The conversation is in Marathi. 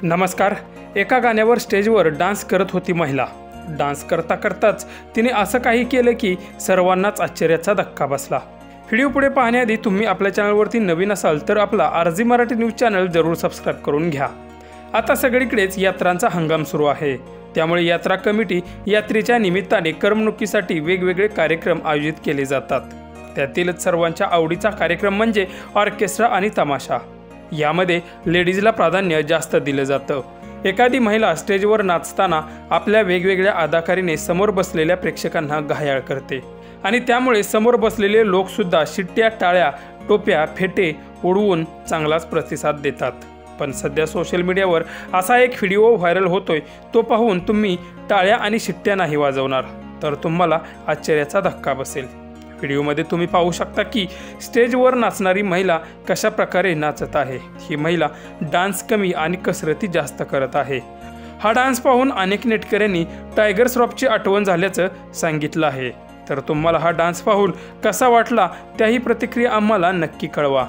नमस्कार। एका गाण्यावर स्टेजवर डान्स करत होती महिला। डान्स करता करताच तिने असं काही केलं की सर्वांनाच आश्चर्याचा धक्का बसला। व्हिडिओ पुढे पाहण्याआधी तुम्ही आपल्या चॅनलवरती नवीन असाल तर आपला आरजी मराठी न्यूज चॅनल जरूर सबस्क्राइब करून घ्या। आता सगळीकडेच यात्रांचा हंगाम सुरू आहे, त्यामुळे यात्रा कमिटी यात्रेच्या निमित्ताने करमणुकीसाठी वेगवेगळे कार्यक्रम आयोजित केले जातात। त्यातीलच सर्वांच्या आवडीचा कार्यक्रम म्हणजे ऑर्केस्ट्रा आणि तमाशा। यामध्ये लेडीजला प्राधान्य जास्त दिलं जातं। एखादी महिला स्टेजवर नाचताना आपल्या वेगवेगळ्या अदाकारीने समोर बसलेल्या प्रेक्षकांना घायाळ करते आणि त्यामुळे समोर बसलेले लोक सुद्धा शिट्ट्या, टाळ्या, टोप्या, फेटे उडवून चांगलाच प्रतिसाद देतात। पण सध्या सोशल मीडियावर असा एक व्हिडिओ व्हायरल होतोय, तो पाहून तुम्ही टाळ्या आणि शिट्ट्या नाही वाजवणार तर तुम्हाला आश्चर्याचा धक्का बसेल। व्हिडिओमध्ये तुम्ही पाहू शकता की स्टेजवर नाचणारी महिला कशा प्रकारे नाचत आहे। ही महिला डान्स कमी आणि कसरती जास्त करत आहे। हा डान्स पाहून अनेक नेटकऱ्यांनी टायगर श्रॉफची आठवण झाल्याचं सांगितलं आहे। तर तुम्हाला हा डान्स पाहून कसा वाटला त्याही प्रतिक्रिया आम्हाला नक्की कळवा।